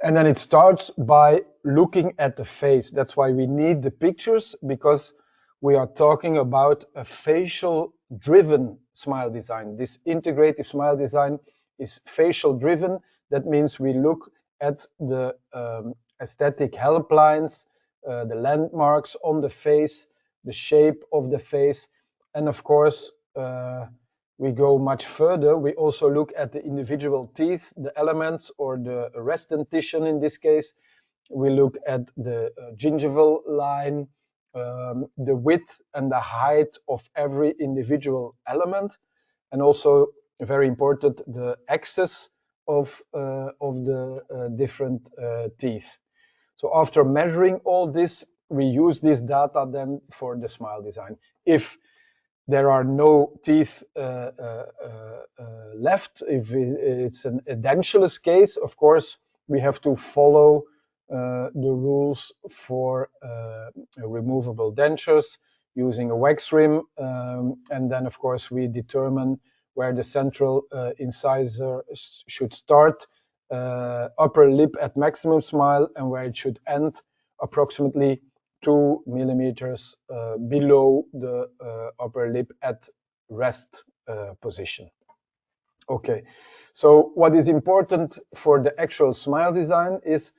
And then it starts by looking at the face. That's why we need the pictures, because we are talking about a facial driven smile design. This integrative smile design is facial driven. That means we look at the aesthetic helplines, the landmarks on the face, the shape of the face, and of course, we go much further. We also look at the individual teeth, the elements, or the rest dentition in this case. We look at the gingival line, the width and the height of every individual element, and also, very important, the axis of the different teeth. So after measuring all this, we use this data then for the smile design. If there are no teeth left, if it's an edentulous case, of course, we have to follow the rules for removable dentures using a wax rim, and then of course we determine where the central incisor should start, upper lip at maximum smile, and where it should end approximately 2 millimeters below the upper lip at rest position. Okay, so what is important for the actual smile design is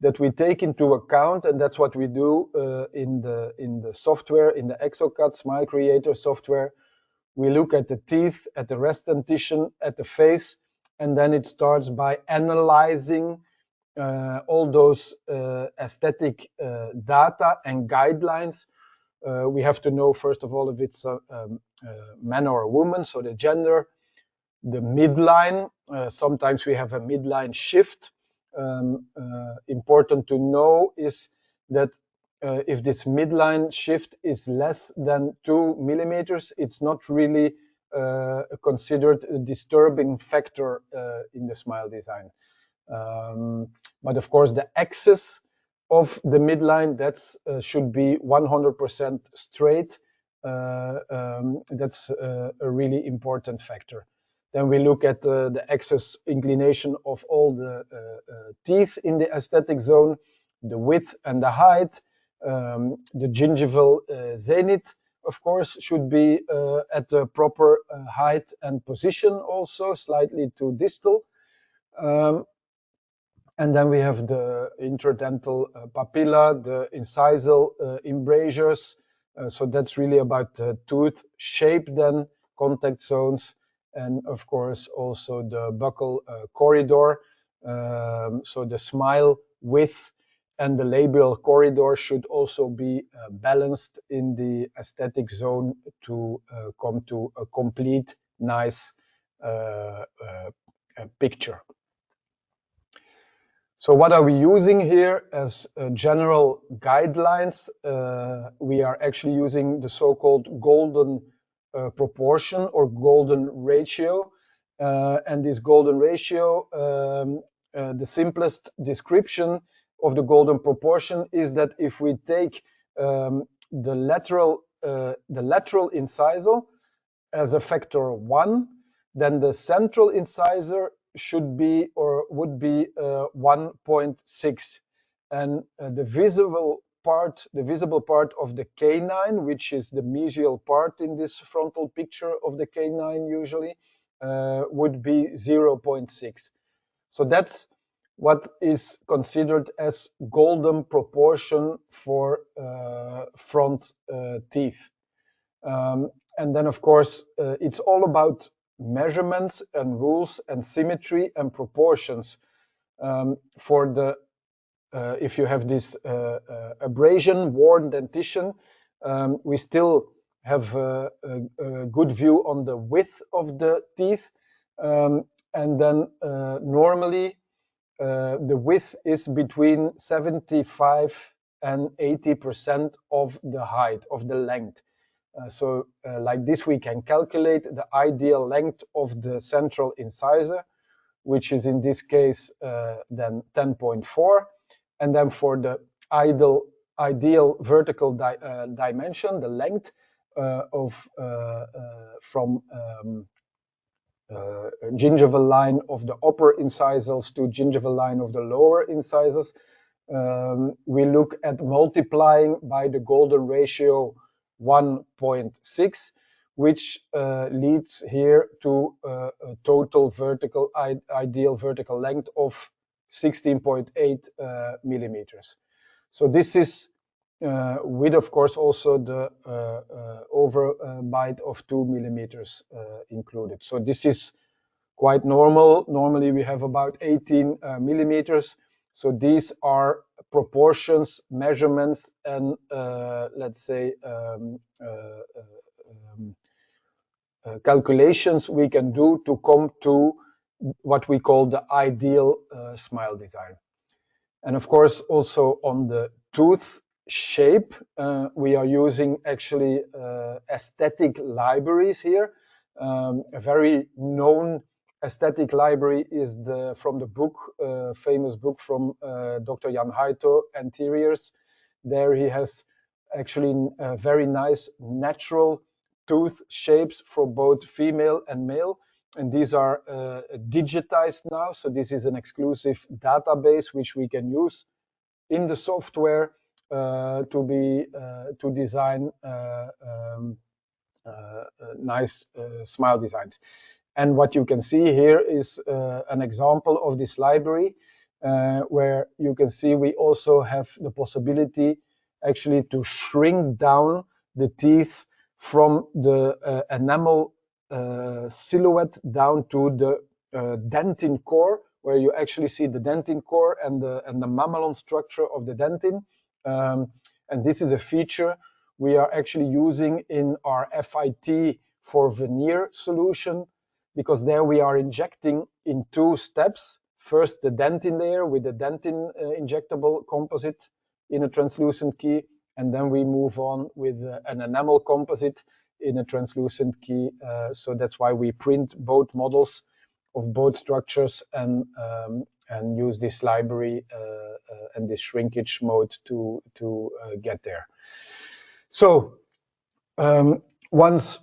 that we take into account, and that's what we do in the software, in the ExoCAD Smile Creator software. We look at the teeth, at the rest dentition, at the face, and then it starts by analyzing all those aesthetic data and guidelines. We have to know, first of all, if it's a man or a woman, so the gender, the midline. Sometimes we have a midline shift. Important to know is that if this midline shift is less than 2 millimeters, it's not really considered a disturbing factor in the smile design. But of course, the axis of the midline, that's should be 100% straight. That's a really important factor. Then we look at the axis inclination of all the teeth in the aesthetic zone, the width and the height, the gingival zenith, of course, should be at the proper height and position, also slightly too distal. And then we have the interdental papilla, the incisal embrasures. So that's really about the tooth shape, then contact zones, and of course also the buccal corridor. So the smile width and the labial corridor should also be balanced in the aesthetic zone to come to a complete, nice picture. So what are we using here as general guidelines? We are actually using the so-called golden proportion or golden ratio. And this golden ratio, the simplest description of the golden proportion is that if we take the lateral incisor as a factor 1, then the central incisor should be or would be 1.6, and the visible part of the canine, which is the mesial part in this frontal picture of the canine usually, would be 0.6. So that's what is considered as golden proportion for front teeth. And then of course it's all about measurements and rules and symmetry and proportions. For the if you have this abrasion, worn dentition, we still have a good view on the width of the teeth, and then normally the width is between 75 and 80% of the height, of the length. So like this, we can calculate the ideal length of the central incisor, which is in this case then 10.4. And then for the ideal vertical dimension, the length from gingival line of the upper incisors to gingival line of the lower incisors. We look at multiplying by the golden ratio 1.6, which leads here to a total vertical ideal vertical length of 16.8 millimeters. So this is with, of course, also the overbite of 2 millimeters included. So this is quite normal. Normally we have about 18 millimeters. So these are proportions, measurements, and let's say calculations we can do to come to what we call the ideal smile design. And of course, also on the tooth shape, we are using actually aesthetic libraries here. A very known aesthetic library is from the book, famous book from Dr. Jan Haito, Anteriors. There he has actually very nice natural tooth shapes for both female and male. And these are digitized now. So this is an exclusive database which we can use in the software to design nice smile designs. And what you can see here is an example of this library where you can see we also have the possibility actually to shrink down the teeth from the enamel silhouette down to the dentin core, where you actually see the dentin core and the mamelon structure of the dentin. And this is a feature we are actually using in our FIT for veneer solution, because there we are injecting in 2 steps. First, the dentin layer with the dentin injectable composite in a translucent key, and then we move on with an enamel composite in a translucent key. So that's why we print both models of both structures and use this library and this shrinkage mode to get there. So once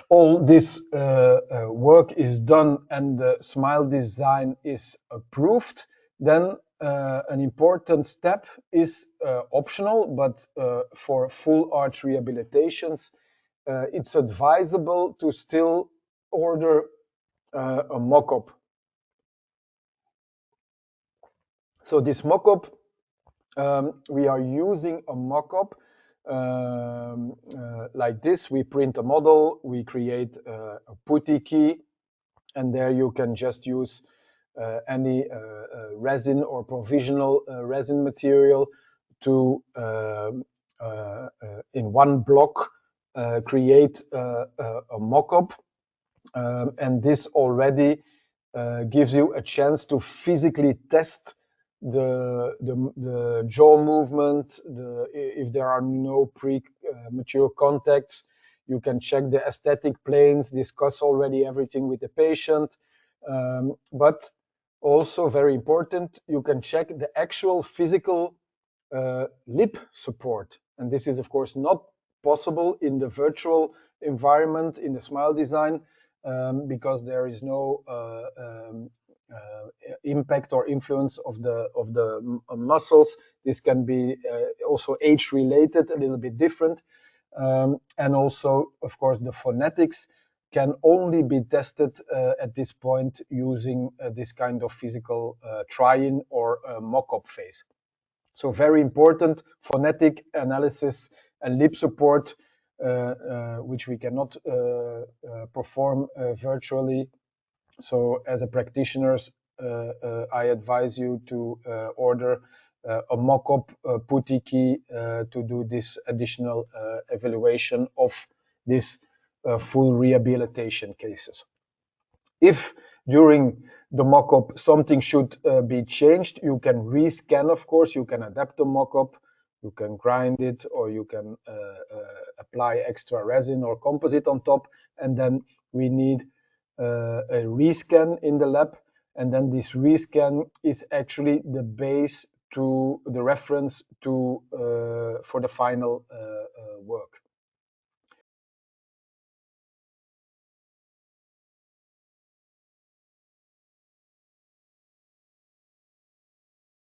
all this work is done and the smile design is approved, then an important step is optional, but for full arch rehabilitations, it's advisable to still order a mock-up. So this mock-up, we are using a mock-up like this. We print a model, we create a putty key, and there you can just use any resin or provisional resin material to, in one block, create a mock-up. And this already gives you a chance to physically test the jaw movement, if there are no premature contacts. You can check the aesthetic planes, discuss already everything with the patient, but also very important, you can check the actual physical lip support. And this is of course not possible in the virtual environment in the smile design, because there is no impact or influence of the muscles. This can be also age related, a little bit different, and also of course the phonetics can only be tested at this point using this kind of physical try-in or mock-up phase. So very important phonetic analysis and lip support, which we cannot perform virtually. So as a practitioners, I advise you to order a mock-up putty key to do this additional evaluation of this full rehabilitation cases. If during the mock-up something should be changed, you can rescan, of course, you can adapt the mock-up, you can grind it, or you can apply extra resin or composite on top, and then we need a rescan in the lab, and then this rescan is actually the base to the reference to for the final work.